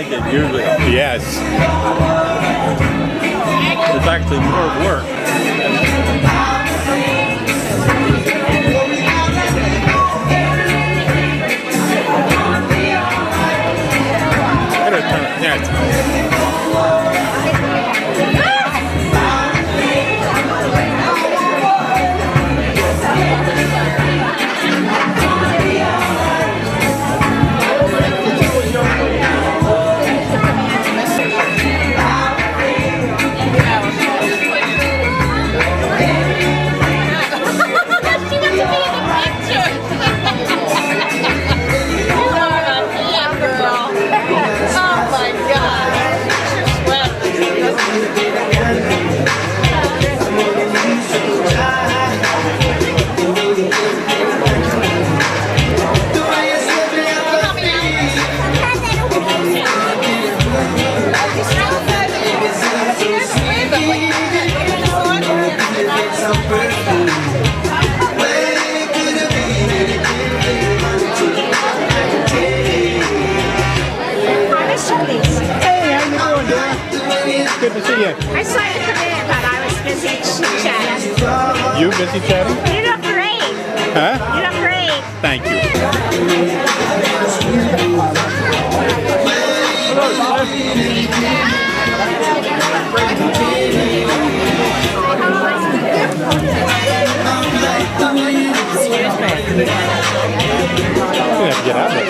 like it usually. Yes. It's actually more work. Good to see you. I saw you come in, but I was busy chatting. You busy chatting? You look great. Huh? You look great. Thank you. You have to get out of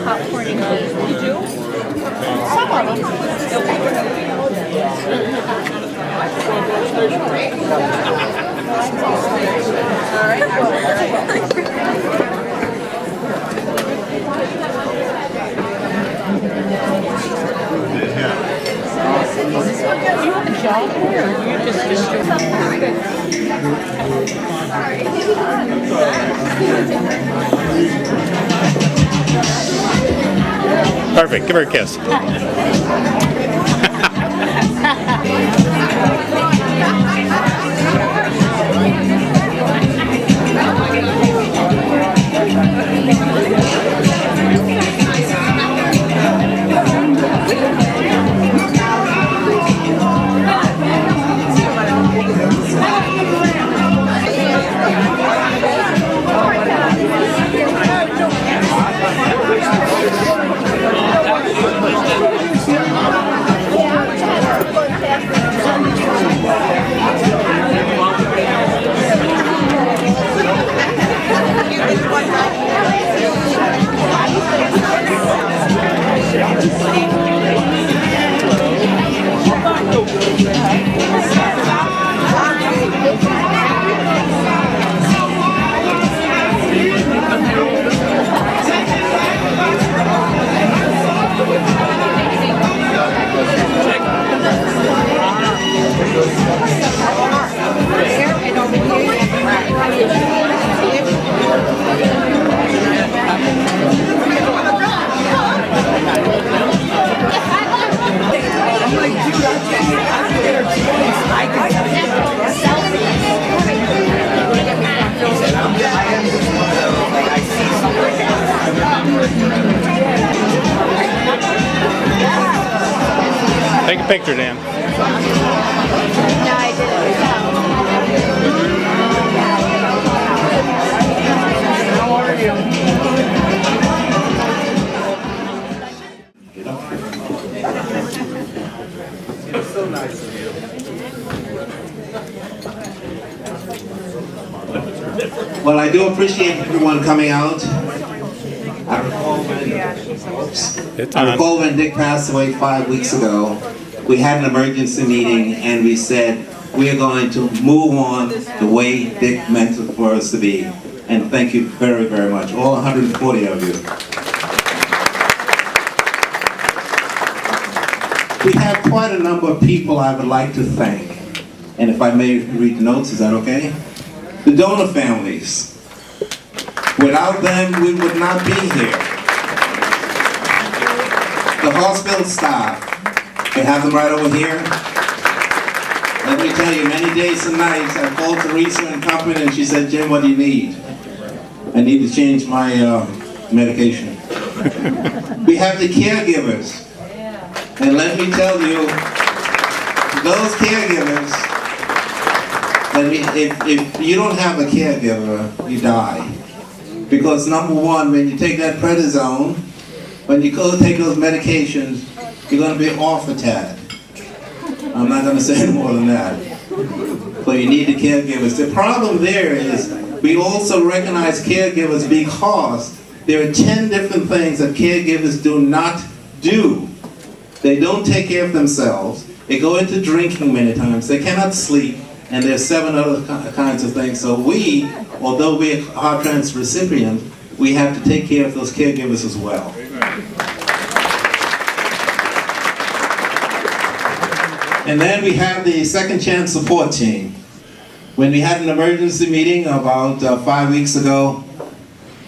Popcorn and cake. You do? Some of them. All right. You have a job here, or you just Perfect. Give her a kiss. a picture, Dan. No, I Well, I do appreciate everyone coming out. I recall when Dick passed away 5 weeks ago, we had an emergency meeting and we said, we are going to move on the way Dick meant for us to be. And thank you very, very much, all 140 of you. We have quite a number of people I would like to thank. And if I may read the notes, is that okay? The donor families. Without them, we would not be here. The hospital staff. We have them right over here. Let me tell you, many days and nights I called Teresa and company and she said, Jim, what do you need? I need to change my medication. We have the caregivers. And let me tell you, those caregivers, if you don't have a caregiver, you die. Because number one, when you take that prednisone, when you go take those medications, you're going to be off a tad. I'm not going to say any more than that. But you need the caregivers. The problem there is we also recognize caregivers because there are 10 different things that caregivers do not do. They don't take care of themselves. They go into drinking many times. They cannot sleep. And there's 7 other kinds of things. So we, although we're heart transplant recipients, we have to take care of those caregivers as well. And then we have the second chance support team. When we had an emergency meeting about 5 weeks ago,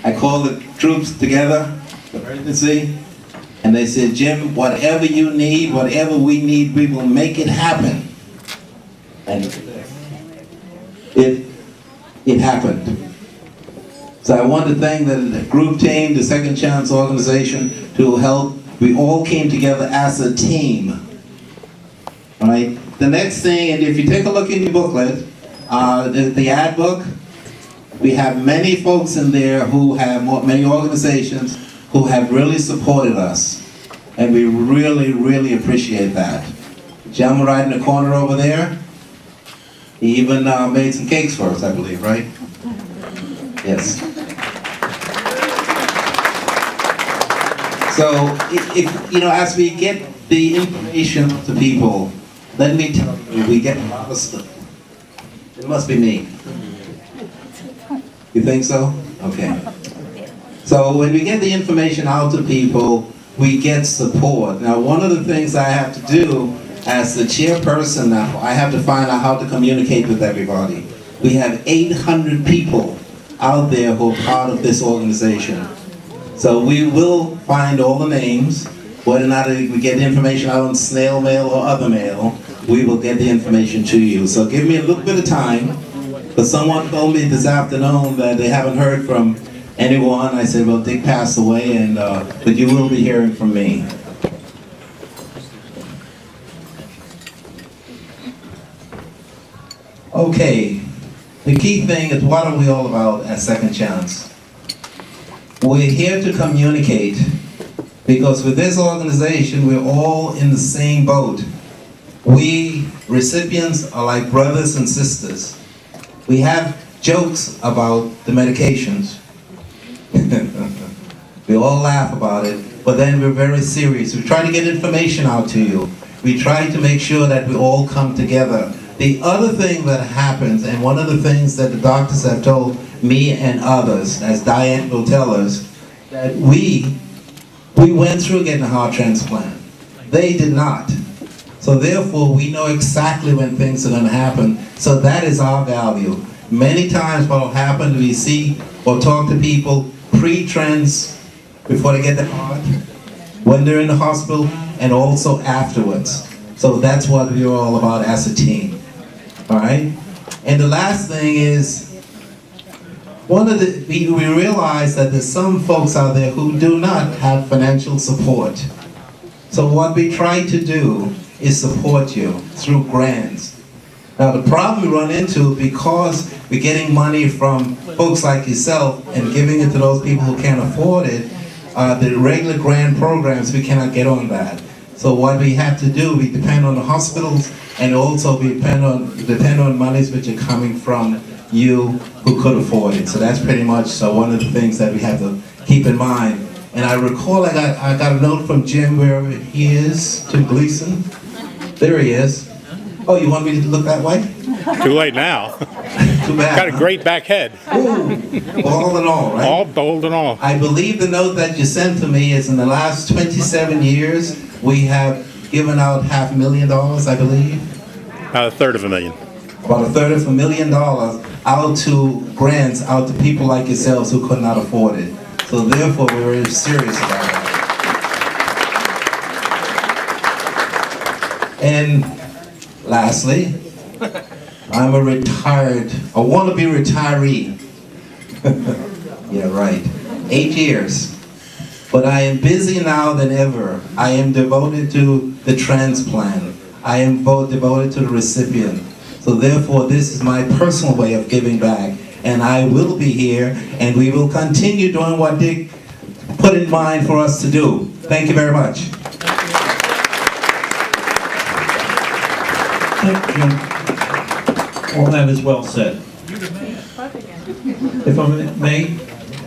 I called the troops together, emergency, and they said, Jim, whatever you need, whatever we need, we will make it happen. And it happened. So I want to thank the group team, the Second Chance organization, to help. We all came together as a team. All right. The next thing, and if you take a look in your booklet, the ad book, we have many folks in there who have many organizations who have really supported us, and we really, really appreciate that. The gentleman right in the corner over there, he even made some cakes for us, I believe, right? Yes. So, as we get the information to people, let me tell you, we get a lot of stuff. It must be me. You think so? Okay. So when we get the information out to people, we get support. Now, one of the things I have to do as the chairperson now, I have to find out how to communicate with everybody. We have 800 people out there who are part of this organization. So we will find all the names. Whether or not we get the information out on snail mail or other mail, we will get the information to you. So give me a little bit of time. But someone told me this afternoon that they haven't heard from anyone. I said, well, Dick passed away, and but you will be hearing from me. Okay, the key thing is, what are we all about at Second Chance? We're here to communicate, because with this organization, we're all in the same boat. We recipients are like brothers and sisters. We have jokes about the medications. We all laugh about it, but then we're very serious. We try to get information out to you. We try to make sure that we all come together. The other thing that happens, and one of the things that the doctors have told me and others, as Diane will tell us, that we went through getting a heart transplant. They did not. So therefore, we know exactly when things are going to happen. So that is our value. Many times what will happen, we see or talk to people pre-trans, before they get the heart, when they're in the hospital, and also afterwards. So that's what we're all about as a team. All right? And the last thing is, we realize that there's some folks out there who do not have financial support. So what we try to do is support you through grants. Now the problem we run into, because we're getting money from folks like yourself and giving it to those people who can't afford it, the regular grant programs, we cannot get on that. So what we have to do, we depend on the hospitals, and also we depend on monies which are coming from you who could afford it. So that's pretty much one of the things that we have to keep in mind. And I recall I got a note from Jim wherever he is, Jim Gleason. There he is. Oh, you want me to look that way? Too late now. Too bad. Got a great back head. Ooh, all in all, right? All bold and all. I believe the note that you sent to me is in the last 27 years, we have given out $500,000, I believe. About $1/3 About $1/3 out to grants, out to people like yourselves who could not afford it. So therefore, we're very serious about it. And lastly, I'm a wannabe retiree. Yeah, right. 8 years. But I am busy now than ever. I am devoted to the transplant. I am devoted to the recipient. So therefore, this is my personal way of giving back. And I will be here, and we will continue doing what Dick put in mind for us to do. Thank you very much. Thank you, Jim. All that is well said. If I may,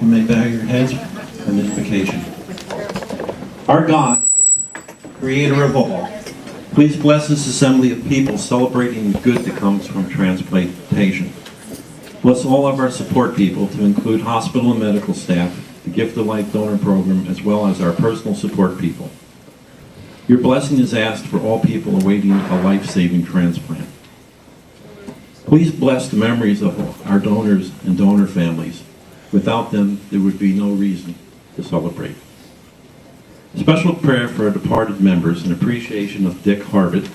you may bow your heads for mystification. Our God, creator of all, please bless this assembly of people celebrating the good that comes from transplantation. Bless all of our support people, to include hospital and medical staff, the Gift of Life donor program, as well as our personal support people. Your blessing is asked for all people awaiting a life-saving transplant. Please bless the memories of our donors and donor families. Without them, there would be no reason to celebrate. Special prayer for our departed members in appreciation of Dick Harbutt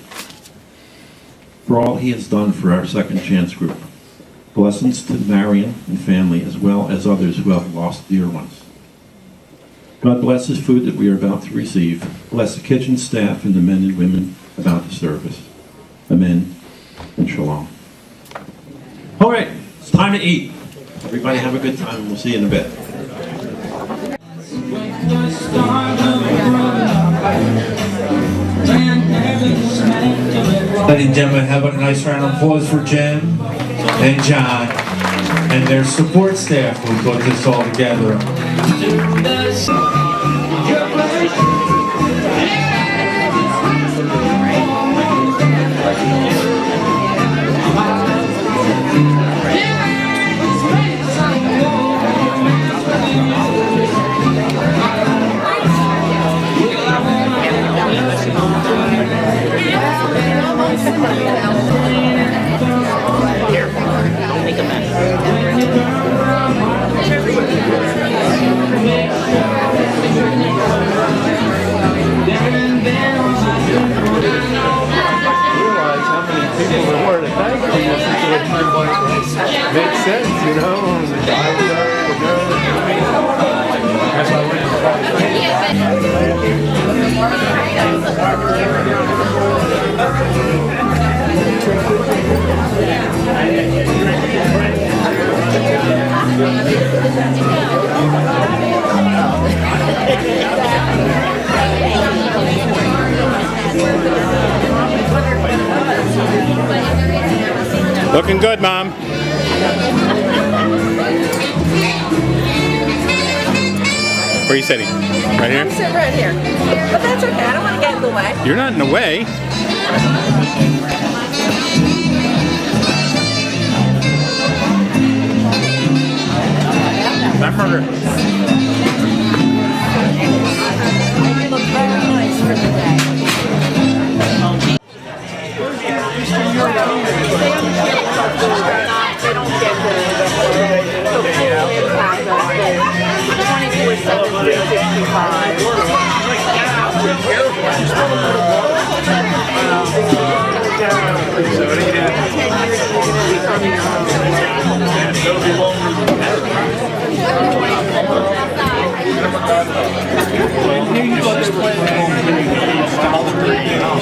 for all he has done for our Second Chance group. Blessings to Marion and family, as well as others who have lost dear ones. God bless this food that we are about to receive. Bless the kitchen staff and the men and women about the service. Amen and shalom. All right, it's time to eat. Everybody have a good time, and we'll see you in a bit. Ladies and gentlemen, have a nice round of applause for Jim and John and their support staff who put this all together. Makes sense, you know? Looking good, Mom. Where are you sitting? Right here? I'm sitting right here. But that's okay. I don't want to get in the way. You're not in the way. That burger. You look very nice for the day. They don't get the full impact of the 24/7, 365.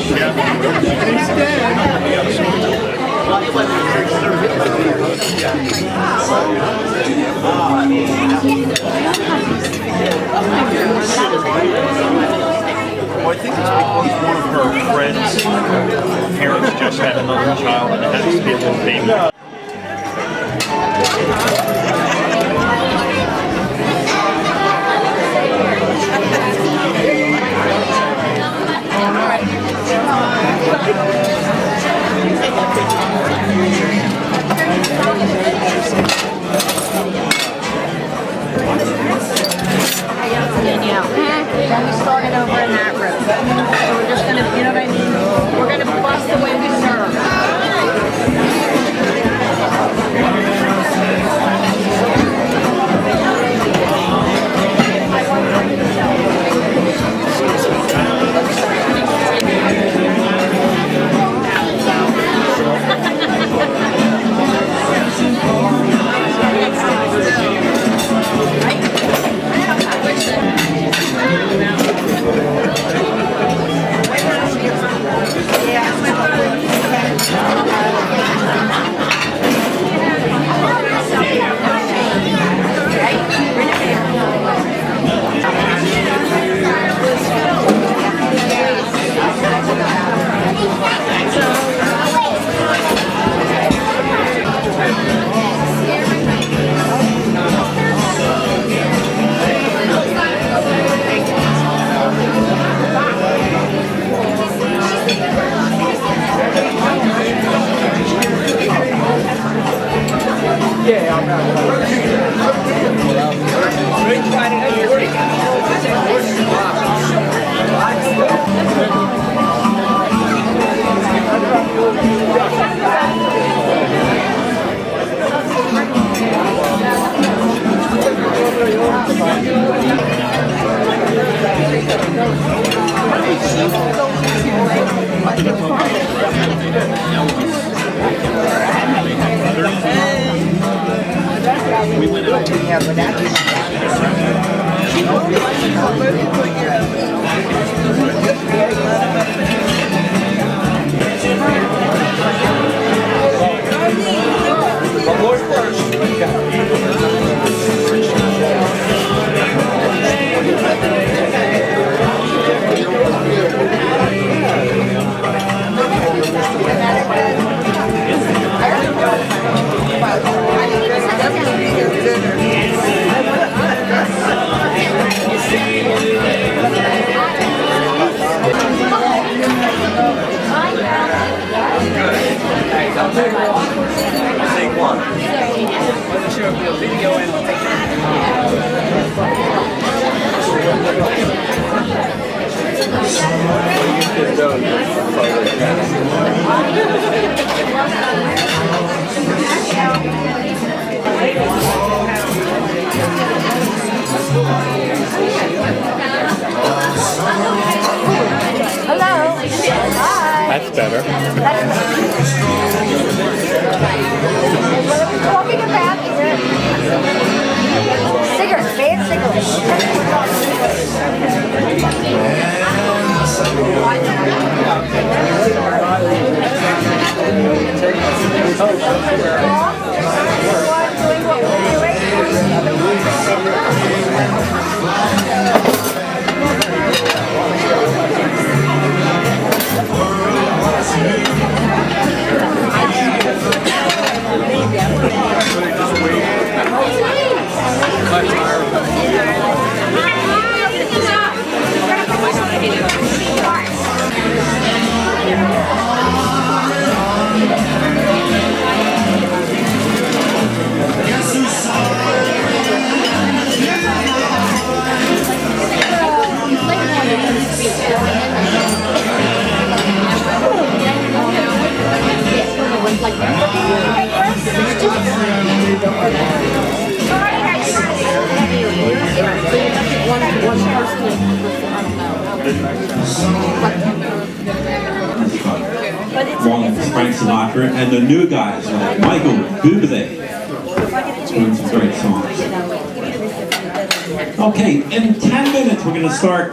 Well, I think it's because one of her friends' parents just had another child and it has to be a little baby. Then we started over in that room. So we're just gonna, you know what I mean? We're gonna bust the way we serve. Hello. Hi. That's better. What are we talking about here? Cigarettes, bad Along with Frank Sinatra and the new guys like Michael Bublé doing some great songs. Okay, in 10 minutes we're going to start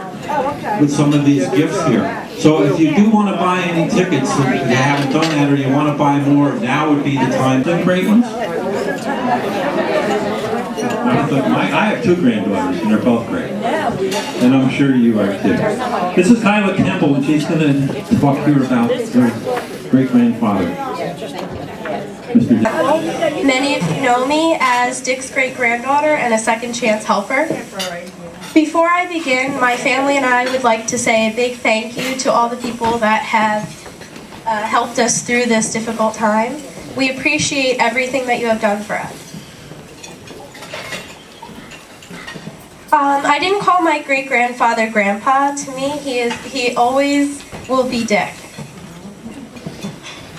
with some of these gifts here. So if you do want to buy any tickets, if you haven't done that or you want to buy more, now would be the time. Some great ones? I have two granddaughters, and they're both great. And I'm sure you are too. This is Kyla Campbell, and she's going to talk here about her great-grandfather. Many of you know me as Dick's great-granddaughter and a second chance helper. Before I begin, my family and I would like to say a big thank you to all the people that have helped us through this difficult time. We appreciate everything that you have done for us. I didn't call my great-grandfather Grandpa. To me, he always will be Dick.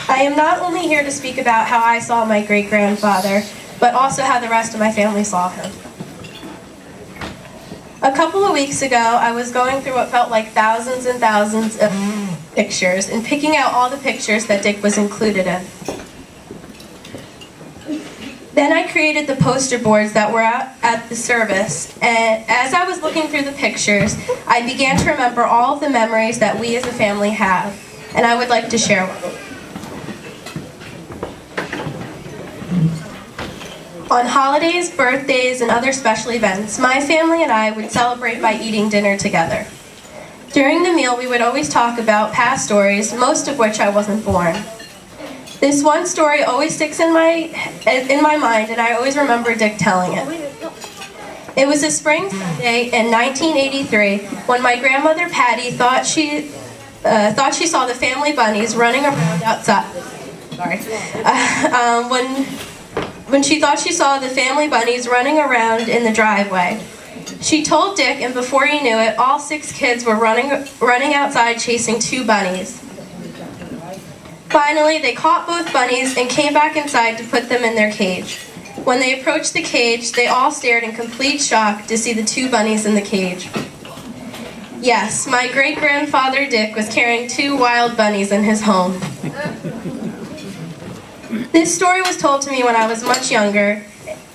I am not only here to speak about how I saw my great-grandfather, but also how the rest of my family saw him. A couple of weeks ago, I was going through what felt like thousands and thousands of pictures and picking out all the pictures that Dick was included in. Then I created the poster boards that were out at the service, and as I was looking through the pictures, I began to remember all of the memories that we as a family have, and I would like to share one. On holidays, birthdays, and other special events, my family and I would celebrate by eating dinner together. During the meal, we would always talk about past stories, most of which I wasn't born. This one story always sticks in my mind, and I always remember Dick telling it. It was a spring Sunday in 1983 when my grandmother Patty thought she saw the family bunnies running around outside. When she thought she saw the family bunnies running around in the driveway. She told Dick, and before he knew it, all 6 kids were running outside chasing 2 bunnies. Finally, they caught both bunnies and came back inside to put them in their cage. When they approached the cage, they all stared in complete shock to see the 2 bunnies in the cage. Yes, my great-grandfather Dick was carrying 2 wild bunnies in his home. This story was told to me when I was much younger.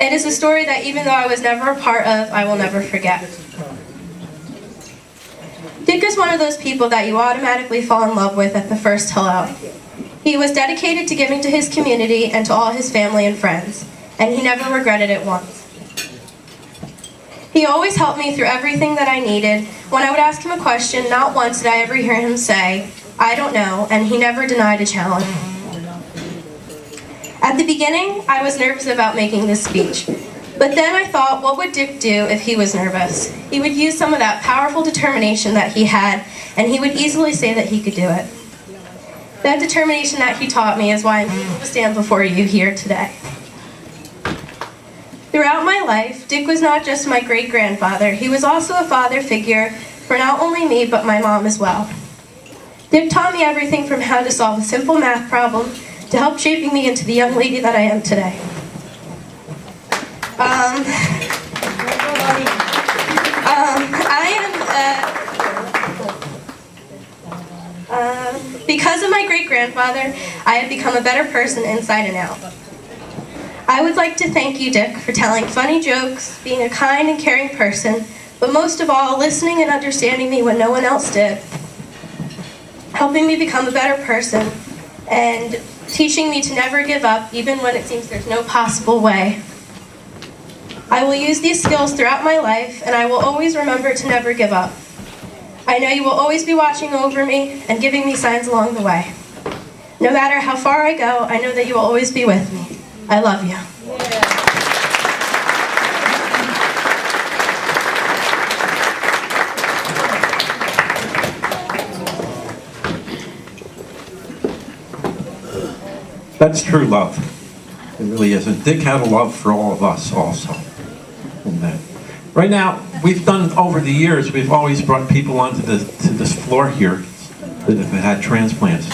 It is a story that even though I was never a part of, I will never forget. Dick is one of those people that you automatically fall in love with at the first hello. He was dedicated to giving to his community and to all his family and friends, and he never regretted it once. He always helped me through everything that I needed. When I would ask him a question, not once did I ever hear him say, "I don't know," and he never denied a challenge. At the beginning, I was nervous about making this speech, but then I thought, what would Dick do if he was nervous? He would use some of that powerful determination that he had, and he would easily say that he could do it. That determination that he taught me is why I'm able to stand before you here today. Throughout my life, Dick was not just my great-grandfather, he was also a father figure for not only me, but my mom as well. Dick taught me everything from how to solve a simple math problem to help shaping me into the young lady that I am today. Because of my great-grandfather, I have become a better person inside and out. I would like to thank you, Dick, for telling funny jokes, being a kind and caring person, but most of all, listening and understanding me when no one else did, helping me become a better person, and teaching me to never give up, even when it seems there's no possible way. I will use these skills throughout my life, and I will always remember to never give up. I know you will always be watching over me and giving me signs along the way. No matter how far I go, I know that you will always be with me. I love you. That's true love. It really is. And Dick had a love for all of us also. And that. Right now, we've done over the years, we've always brought people onto this floor here that have had transplants.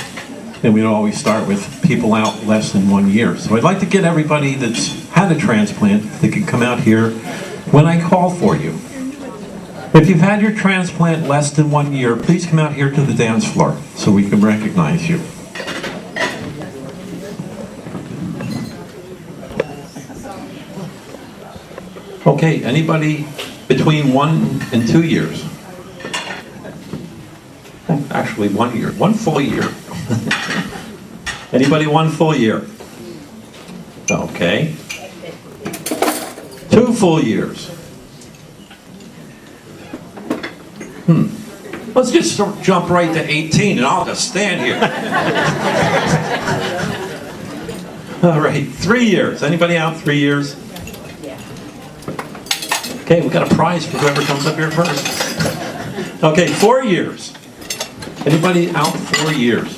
And we'd always start with people out less than 1 year. So I'd like to get everybody that's had a transplant that can come out here when I call for you. If you've had your transplant less than 1 year, please come out here to the dance floor so we can recognize you. Okay, anybody between 1 and 2 years? Actually, 1 year. 1 full year. Anybody 1 full year? Okay. 2 full years. Let's just jump right to 18 and I'll just stand here. All right, 3 years. Anybody out 3 years? Okay, we got a prize for whoever comes up here first. Okay, 4 years. Anybody out 4 years?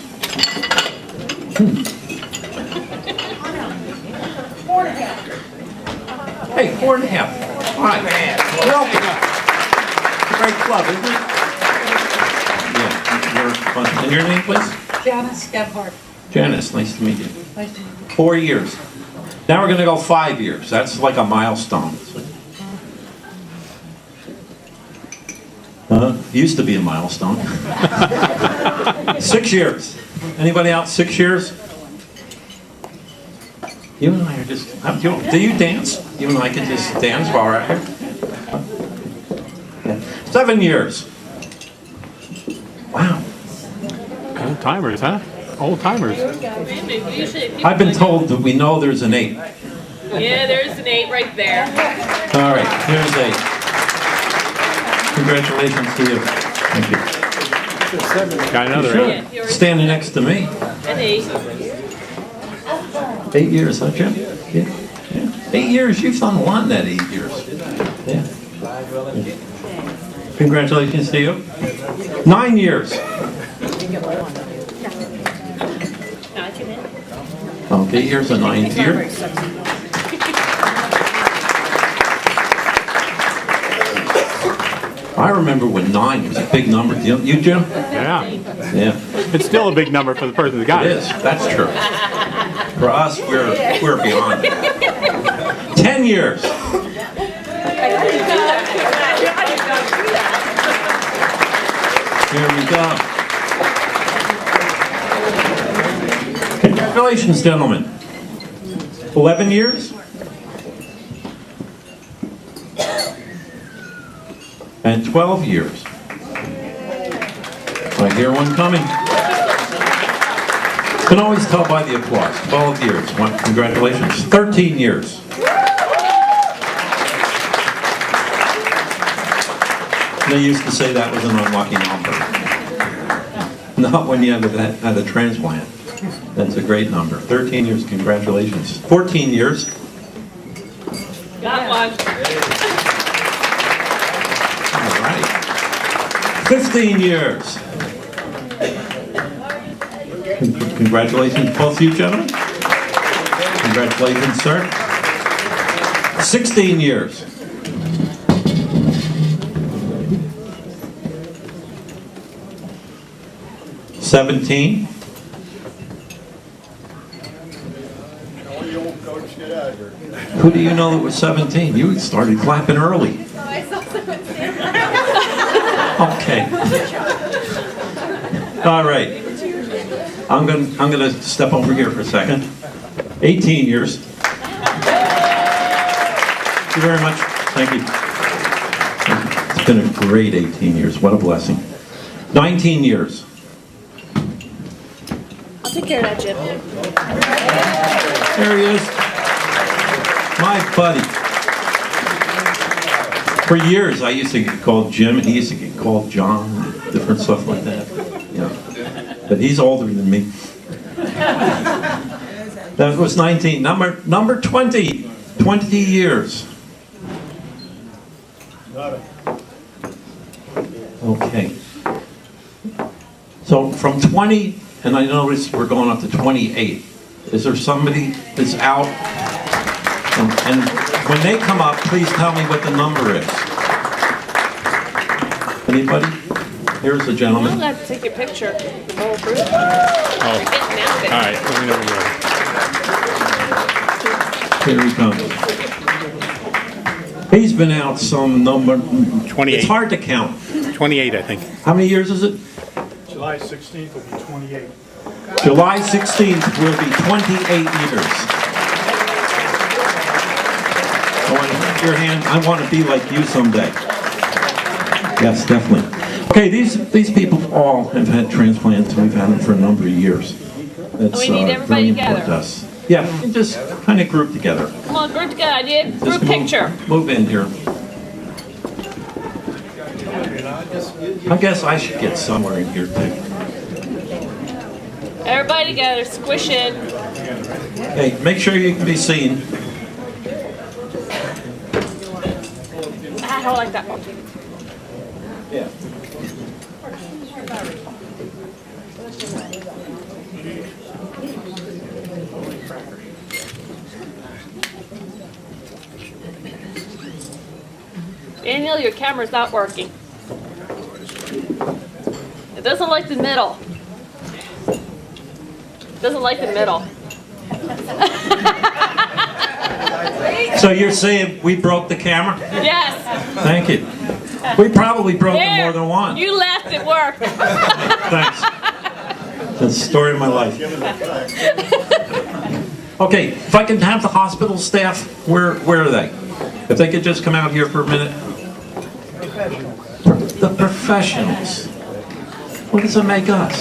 4.5. Hey, 4.5. All right. Welcome. It's a great club, isn't it? Yeah, you're fun. And your name, please? Janice Gebhardt. Janice, nice to meet you. Nice to meet you. 4 years. Now we're going to go 5 years. That's like a milestone. Used to be a milestone. 6 years. Anybody out 6 years? You and I are just. Do you dance? You and I can just dance while we're out here. 7 years. Wow. Old timers, huh? Old timers. I've been told that we know there's an 8. Yeah, there's an 8 right there. All right, here's 8. Congratulations to you. Thank you. Got another Sure. 8. Standing next to me. An 8. 8 years, huh, Jim? Yeah. 8 years, you've done a lot in that 8 years. Yeah. Congratulations to you. 9 years. Okay, here's a 9th year. I remember when 9 was a big number. You Jim? Yeah. Yeah. It's still a big number for the person that got It it. is. That's true. For us, we're beyond it. 10 years. Here we go. Congratulations, gentlemen. 11 years. And 12 years. I hear one coming. Can always tell by the applause. 12 years. Congratulations. 13 years. They used to say that was an unlucky number. Not when you had a transplant. That's a great number. 13 years. Congratulations. 14 years. Got one. All right. 15 years. Congratulations, both of you gentlemen. Congratulations, sir. 16 years. 17. Who do you know that was 17? You started clapping early. Okay. All right. I'm going to step over here for a second. 18 years. Thank you very much. Thank you. It's been a great 18 years. What a blessing. 19 years. I'll take care of that, Jim. There he is. My buddy. For years, I used to get called Jim, and he used to get called John, different stuff like that. Yeah. But he's older than me. That was 19. Number 20. 20 years. Okay. So from 20, and I notice we're going up to 28. Is there somebody that's out? And when they come up, please tell me what the number is. Anybody? Here's the I'm gentleman. glad to take your picture. The whole group. Oh. You're getting out of it. All right, let me know when you're ready. Here he comes. He's been out some number. 28. It's hard to count. 28, I think. How many years is it? July 16th will be 28. July 16th will be 28 years. I want to hold your hand. I want to be like you someday. Yes, definitely. Okay, these people all have had transplants, and we've had them for a number of years. That's We need everybody very important together. to us. Yeah, and just kind of group together. Come on, group together. I need a Just group picture. Move in here. I guess I should get somewhere in here too. Everybody together, squish in. Hey, make sure you can be seen. I don't like that one. Yeah. Daniel, your camera's not working. It doesn't like the middle. It doesn't like the middle. So you're saying we broke the camera? Yes. Thank you. We probably broke it There. more than one. You left, it worked. Thanks. That's the story of my life. Okay, if I can have the hospital staff, where are they? If they could just come out here for a minute. The professionals. What does it make us?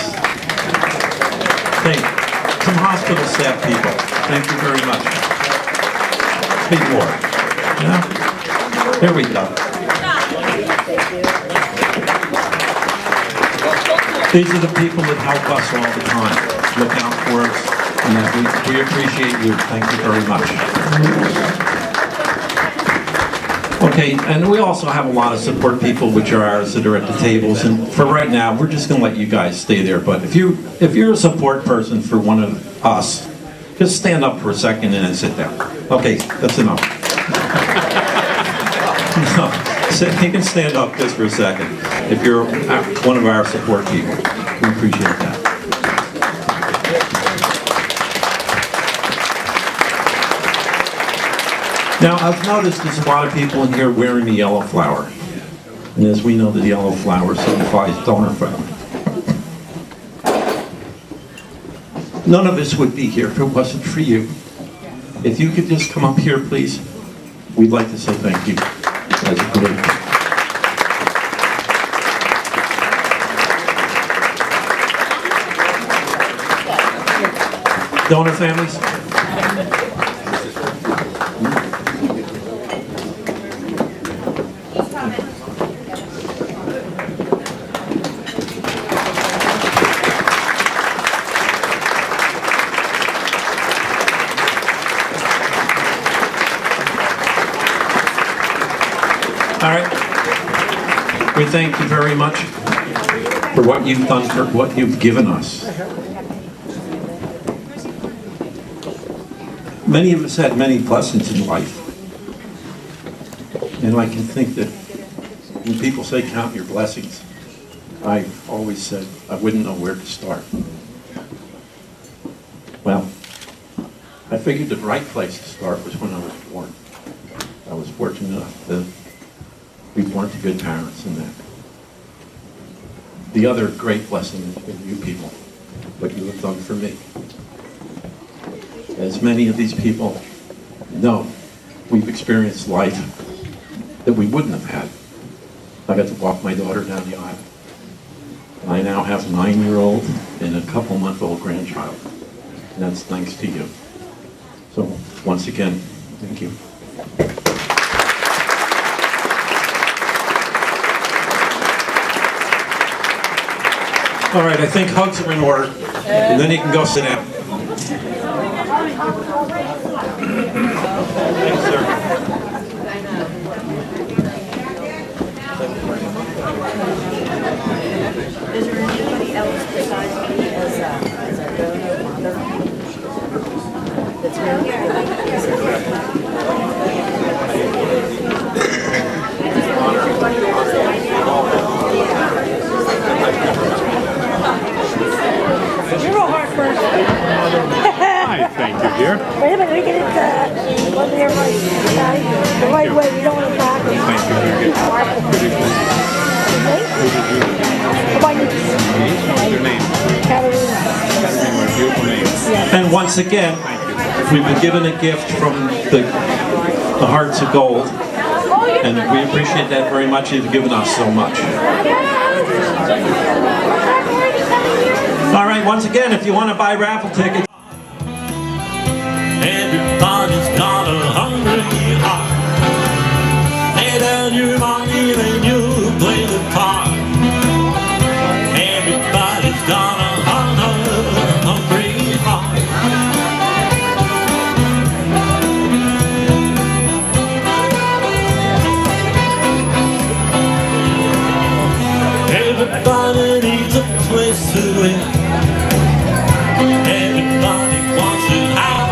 Hey, some hospital staff people. Thank you very much. Speak more. Yeah? There we go. These are the people that help us all the time, look out for us, and we appreciate you. Thank you very much. Okay, and we also have a lot of support people, which are ours, that are at the tables. And for right now, we're just going to let you guys stay there. But if you're a support person for one of us, just stand up for a second and then sit down. Okay, that's enough. No, so you can stand up just for a second if you're one of our support people. We appreciate that. Now, I've noticed there's a lot of people in here wearing the yellow flower. And as we know, the yellow flower signifies donor family. None of us would be here if it wasn't for you. If you could just come up here, please. We'd like to say thank you as a group. Donor families? All right. We thank you very much for what you've done, for what you've given us. Many of us had many blessings in life. And I can think that when people say count your blessings, I've always said I wouldn't know where to start. Well, I figured the right place to start was when I was born. I was fortunate enough to be born to good parents and that. The other great blessing has been you people, what you have done for me. As many of these people know, we've experienced life that we wouldn't have had. I got to walk my daughter down the aisle. I now have a 9-year-old and a couple-month-old grandchild. And that's thanks to you. So, once again, thank you. All right, I think hugs are in order, and then you can go sit down. Thanks, sir. Is there anybody else besides me as a donor mother that's You're a hard person. Hi, thank you, dear. Wait a minute, we get it what everybody the right way. We don't want to talk. Thank you, dear. My niece, What's your name? Katarina. What a beautiful name. And once again, we've been given a gift from the Hearts of Gold, and we appreciate that very much. You've given us so much. All right, once again, if you want to buy raffle tickets. Everybody's got a hungry heart. Lay down your money and you play the part. Everybody's got a hungry heart. Everybody needs a place to live. Everybody wants to have a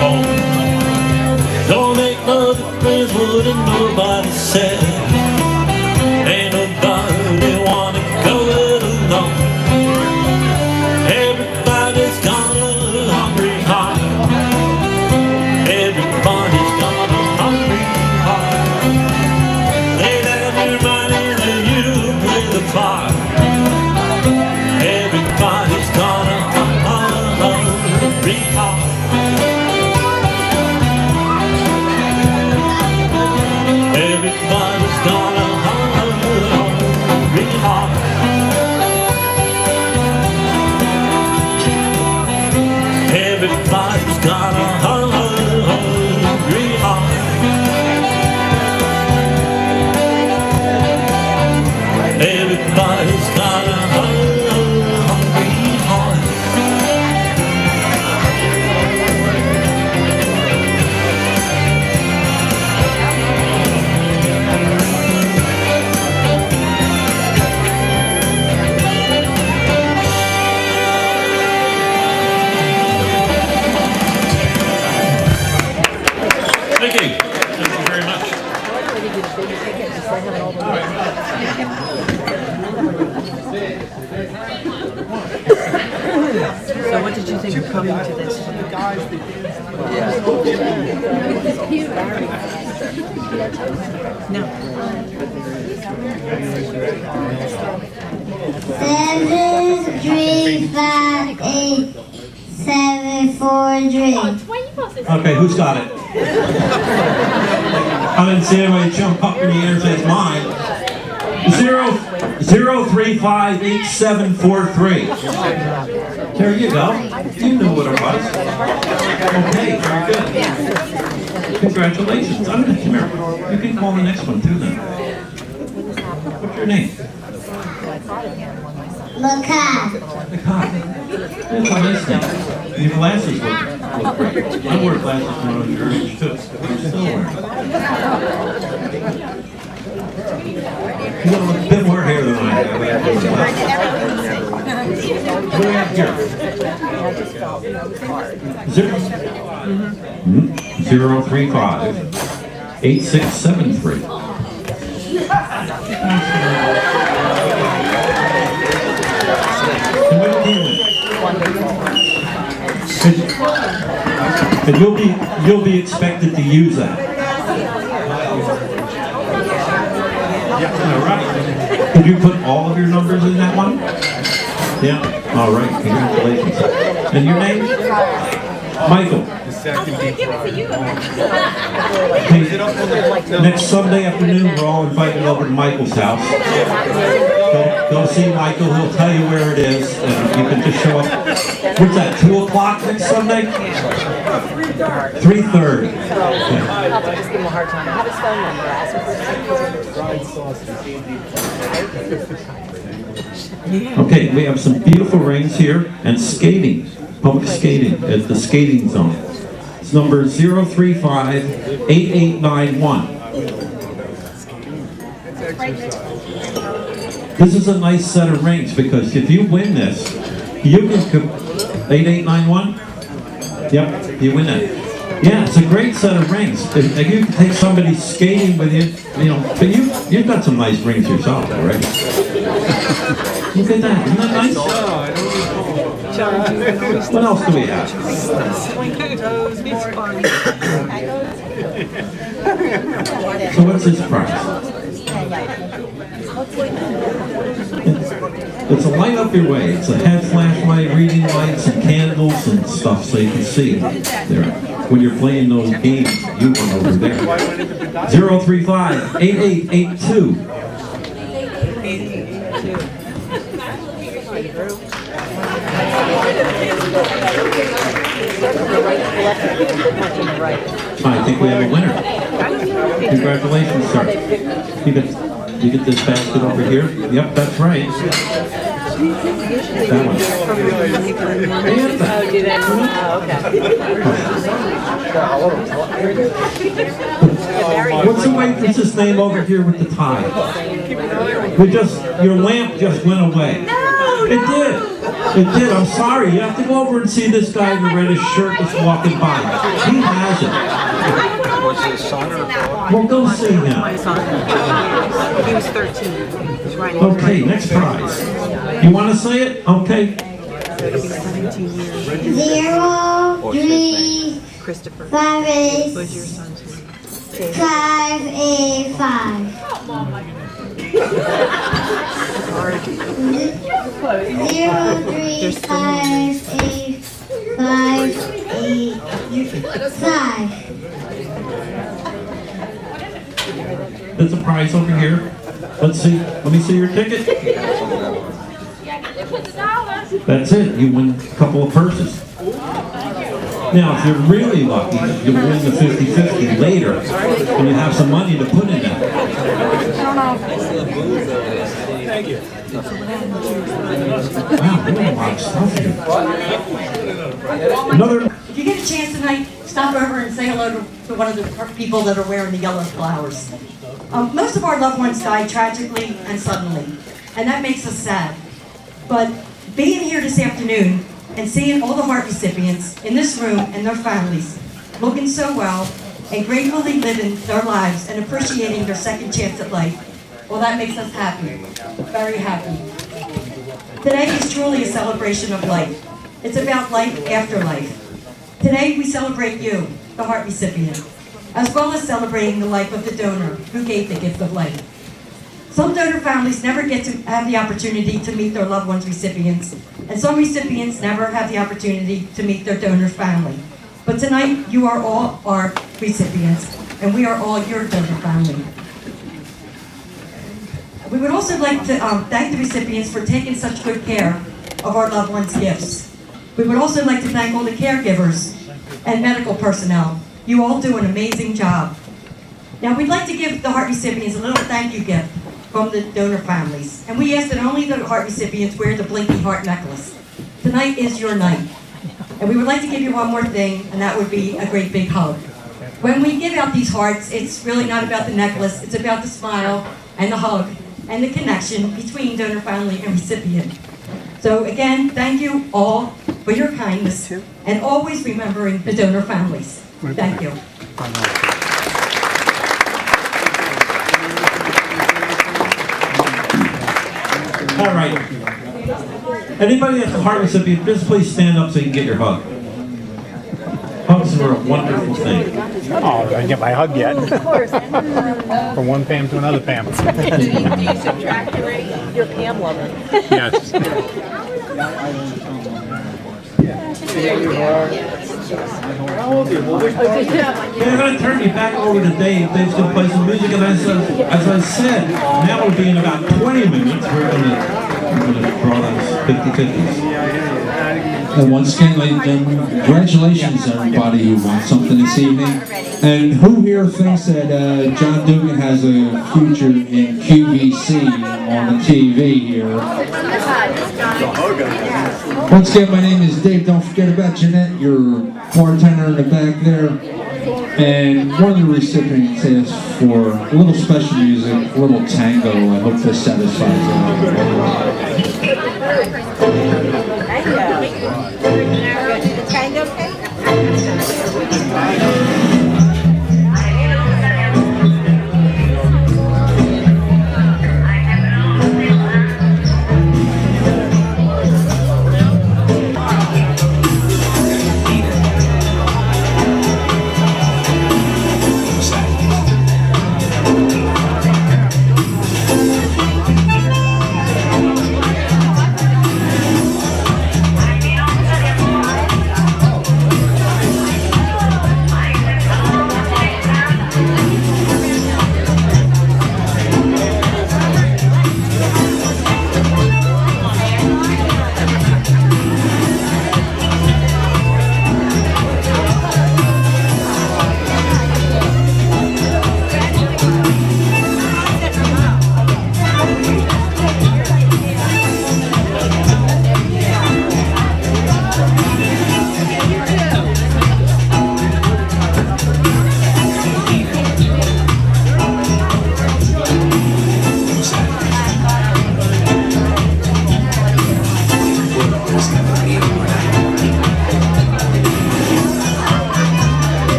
home. Don't make no difference what nobody said. Ain't nobody wanna go it alone. Everybody's got a hungry heart. Everybody's got a hungry heart. Lay down your money and you play the part. Everybody's got a hungry heart. Everybody's got a hungry heart. Everybody's got a hungry heart. Everybody's got a hungry heart. Thank you. Thank you very much. So what did you think of coming to this? No. 7, 3, 5, 8, 7, 4, 3. Okay, who's got it? I didn't see anybody jump up in the air and say it's mine. 0358743. There you go. You knew what it was. Okay, very good. Congratulations. I'm gonna come here. You can call the next one too then. What's your name? Macaque. That's a nice name. Your glasses look great. I wore glasses when I was your age too. I'm still wearing them. You got a bit more hair than I have. What do we have here? 035 8673. And you'll be expected to use that. All right. Did you put all of your numbers in that one? Yeah. All right. Congratulations. And your name? Michael. Hey, next Sunday afternoon, we're all invited over to Michael's house. Go see Michael. He'll tell you where it is, and you can just show up. What's that? 2 o'clock next Sunday? 3:30. I'll just give him a hard time. I have his phone number. Ask him. Okay, we have some beautiful rings here and skating, public skating at the skating zone. It's number 0358891. This is a nice set of rings because if you win this, you can 8891. Yep, you win it. Yeah, it's a great set of rings. If you can take somebody skating with you, but you've got some nice rings yourself already. Look at that, isn't that nice? What else do we have? So what's this price? It's a light up your way. It's a head flashlight, reading lights, and candles and stuff so you can see there. When you're playing those games, you run over there. 035-8882. I think we have a winner. Congratulations, sir. You get this basket over here? Yep, that's right. That one. And that. What's the waitress's name over here with the tie? Your lamp just went away. It did. It did. I'm sorry. You have to go over and see this guy in the reddish shirt that's walking by. He has it. Was his son or daughter? Well, go see him. He was 13. He's riding. Okay, next prize. You want to say it? Okay. 0, 3, Christopher. 5, 8, Was your son's name? 5, 8, 5. 0, 3, 5, 8, 5, 8, 5. There's a prize over here. Let's see. Let me see your ticket. That's it. You win a couple of purses. Now, if you're really lucky, you'll win the 50-50 later, and you have some money to put in that. Wow, we have a lot of stuff here. Another. If you get a chance tonight, stop over and say hello to one of the people that are wearing the yellow flowers. Most of our loved ones die tragically and suddenly, and that makes us sad. But being here this afternoon and seeing all the heart recipients in this room and their families looking so well and gratefully living their lives and appreciating their second chance at life, well, that makes us happy, very happy. Today is truly a celebration of life. It's about life after life. Today we celebrate you, the heart recipient, as well as celebrating the life of the donor who gave the gift of life. Some donor families never get to have the opportunity to meet their loved ones' recipients, and some recipients never have the opportunity to meet their donor's family. But tonight, you are all our recipients, and we are all your donor family. We would also like to thank the recipients for taking such good care of our loved ones' gifts. We would also like to thank all the caregivers and medical personnel. You all do an amazing job. Now, we'd like to give the heart recipients a little thank you gift from the donor families. And we ask that only the heart recipients wear the blinky heart necklace. Tonight is your night. And we would like to give you one more thing, and that would be a great big hug. When we give out these hearts, it's really not about the necklace, it's about the smile and the hug and the connection between donor family and recipient. So again, thank you all for your kindness and always remembering the donor families. Thank you. All right. Anybody that's a heart recipient, just please stand up so you can get your hug. Hugs are a wonderful thing. Oh, I didn't get my hug yet. From one Pam to another Pam. Do you subtract your rate? You're Pam lover. Yes. Yeah, I'm going to turn you back over to Dave. Dave's going to play some music, and as I said, now will be in about 20 minutes. We're going to draw those 50-50s. And once again, ladies and gentlemen, congratulations everybody who won something this evening. And who here thinks that John Dugan has a future in QVC on the TV here? Once again, my name is Dave. Don't forget about Jeanette, your bartender in the back there. And one of the recipients asked for a little special music, a little tango. I hope this satisfies them. Tango cake?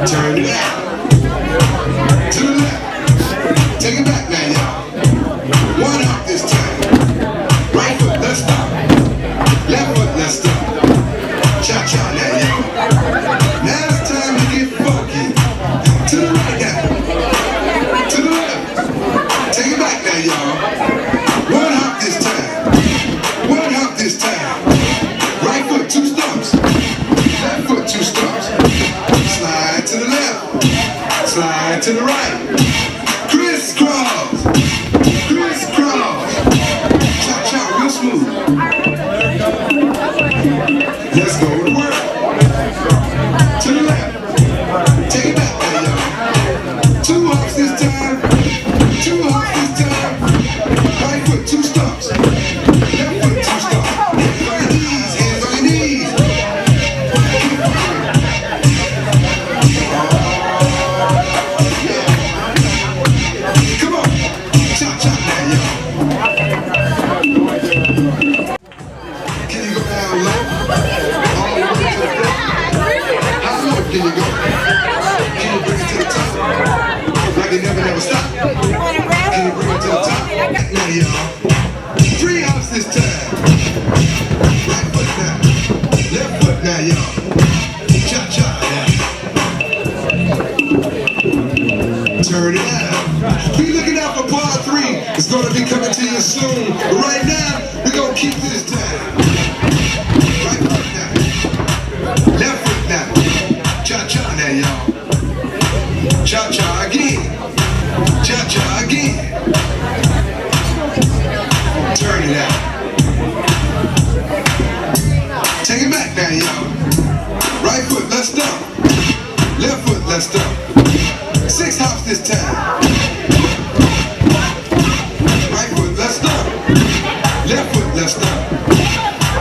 Turn it out. To the left. Take it back now, y'all. One up this time. Right foot, let's stop. Left foot, let's stop. Cha-cha now, y'all. Now it's time to get funky. To the right now. To the left. Take it back now, y'all. One hop this time. One hop this time. Right foot, 2 stumps. Left foot, 2 stumps. Slide to the left, slide to the right, crisscross, crisscross, cha-cha real smooth. Let's go to work. To the left, take it back now, y'all. 2 hops this time, 2 hops this time. Right foot, 2 stumps, left foot, 2 stumps. Hands on your knees, hands on your knees. Come on, cha-cha now, y'all. Can you go down low? All the way to the floor. How low can you go? Can you bring it to the top? Like it never stop. Can you bring it to the top? Now, y'all. 3 hops this time. Right foot now. Left foot now, y'all. Cha-cha now. Turn it out. Be looking out for part 3. It's gonna be coming to you soon. But right now, we're gonna keep this time. Right foot now. Left foot now. Cha-cha now, y'all. Cha-cha again. Cha-cha again. Turn it out. Take it back now, y'all. Right foot, let's stomp. Left foot, let's stomp. 6 hops this time. Right foot, let's stomp. Left foot, let's stomp.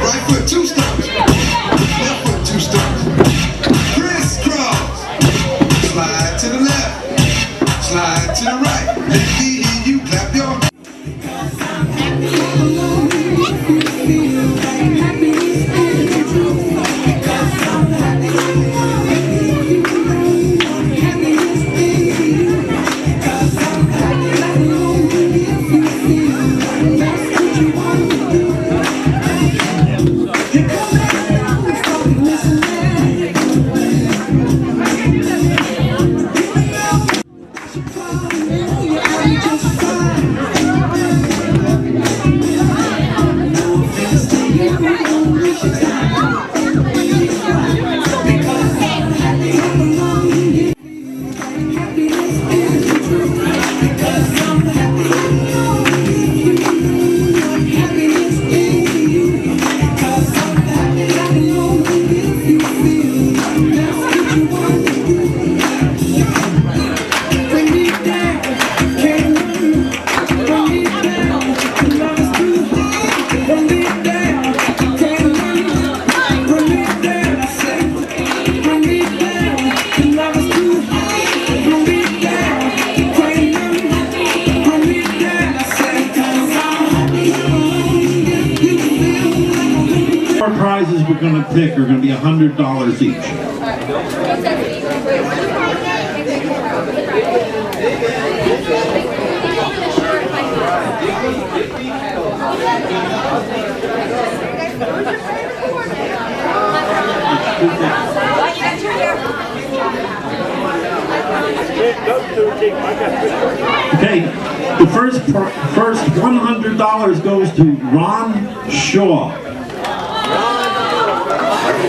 Right foot, 2 stumps. Left foot, 2 stumps. Crisscross. Slide to the left. Slide to the right. Let me hear you clap your hands. Prizes we're going to pick are going to be $100 each. Okay, the first $100 goes to Ron Shaw.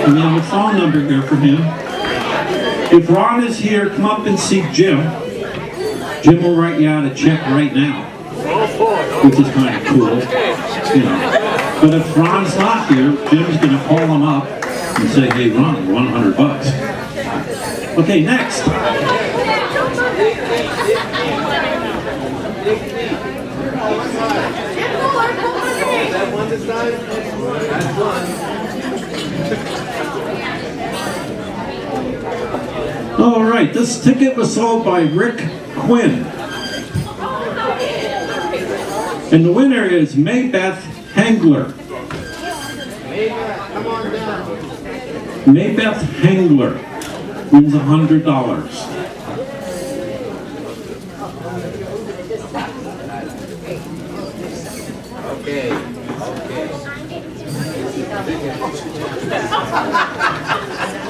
And we have a phone number here for him. If Ron is here, come up and see Jim. Jim will write you out a check right now, which is kind of cool, you know. But if Ron's not here, Jim's going to call him up and say, hey, Ron, you want $100. Okay, next. All right, this ticket was sold by Rick Quinn. And the winner is Maybeth Hengler. Maybeth Hengler wins $100.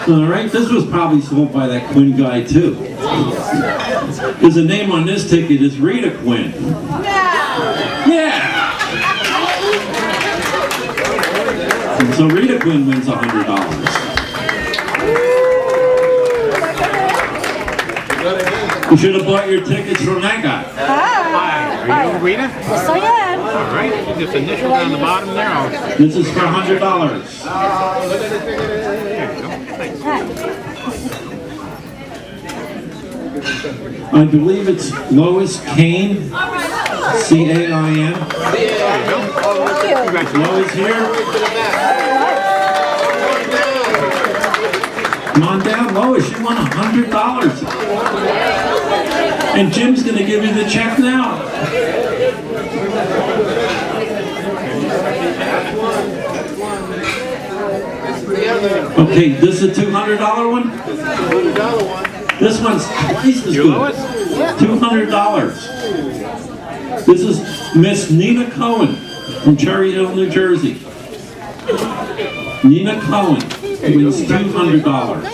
All right, this was probably sold by that Quinn guy too. Because the name on this ticket is Rita Quinn. Yeah! And so Rita Quinn wins $100. You should have bought your tickets from that guy. Are you Rita? Yes, I am. All right, you just initial down the bottom there. This is for $100. I believe it's Lois Kane, C-A-I-N. Lois here. Come on down, Lois, you won $100. And Jim's going to give you the check now. Okay, this is a $200 one? This one's twice as good. $200. This is Miss Nina Cohen from Cherry Hill, New Jersey. Nina Cohen wins $200.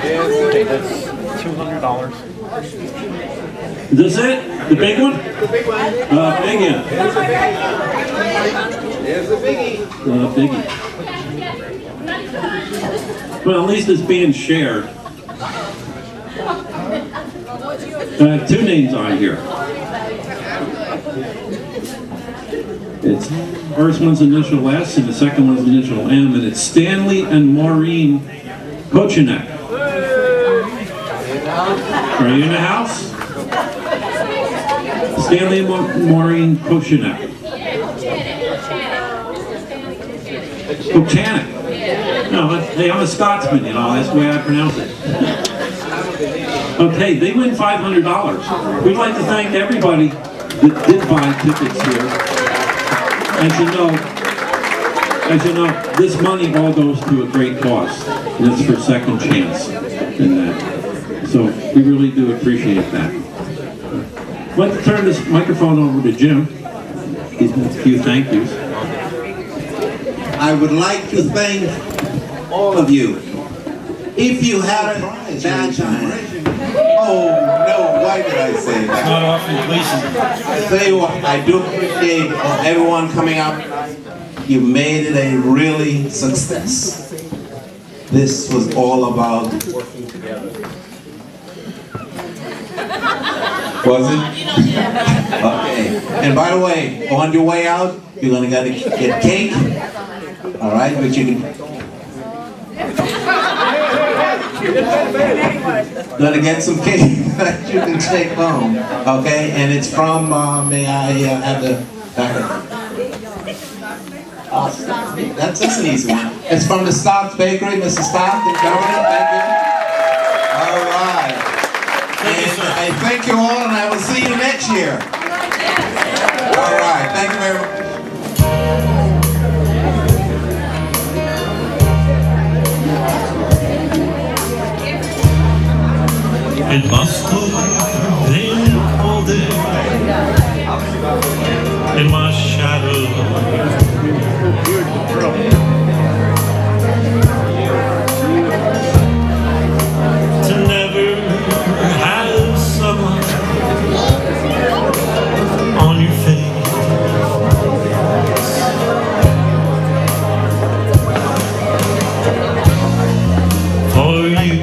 Okay, that's $200. Is this it? The big one? The big one. Big one. There's the biggie. Biggie. Well, at least it's being shared. Two names on here. It's first one's initial S and the second one's initial M, and it's Stanley and Maureen Kochenek. Are you in the house? Stanley and Maureen Kochenek. Kochenek. No, hey, I'm a Scotsman, you know, that's the way I pronounce it. Okay, they win $500. We'd like to thank everybody that did buy tickets here. As you know, this money all goes to a great cause, and it's for Second Chance in that. So we really do appreciate that. I'd like to turn this microphone over to Jim. He's got a few thank yous. I would like to thank all of you. If you had a bad time. Oh no, why did I say that? Not often, please. I tell you what, I do appreciate everyone coming up. You made it a really success. This was all about working together. Was it? Okay. And by the way, on your way out, you're gonna get cake. All right, but you can. Gonna get some cake that you can take home. Okay, and it's from. May I have the back? That's an easy one. It's from the Stock Bakery, Mr. Stock in Governor. Thank you. All right. And I thank you all, and I will see you next year. All right. Thank you very much. It must have been all day in my shadow. To never have someone on your face. For you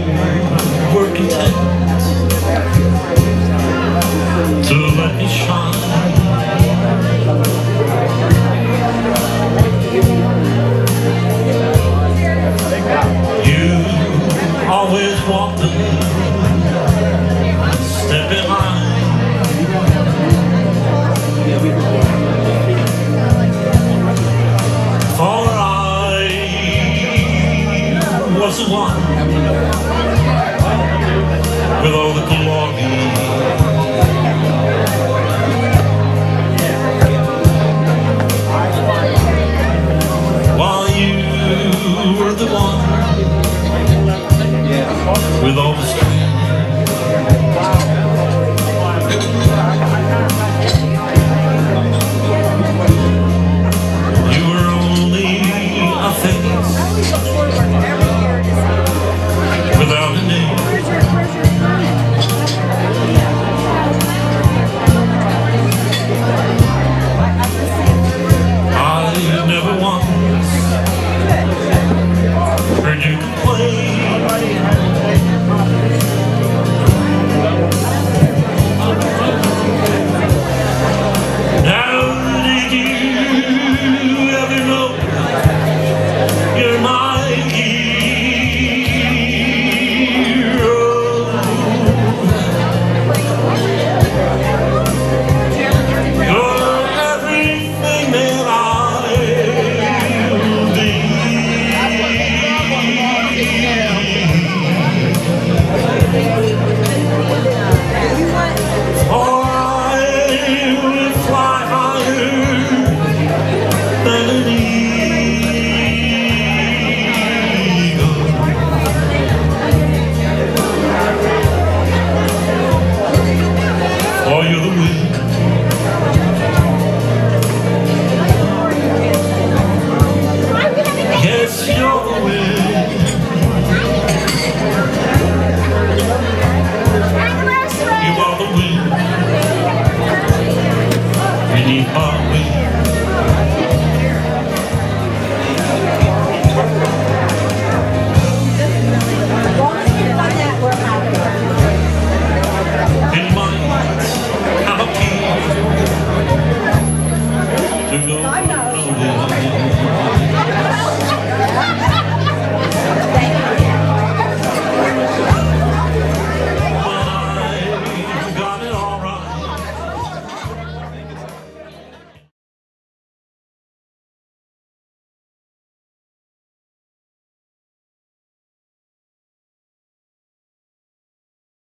always walked a step behind. For I was the one with all the glory. While you were the one with all the strength. You were only a face without a name. I never once heard you complain. Now did you ever know you're my hero? You're everything that I'll be. Or I will fly higher than an eagle. Or you're the wind. Yes, you're the wind. You are the wind. Beneath our wings. It might have a key to go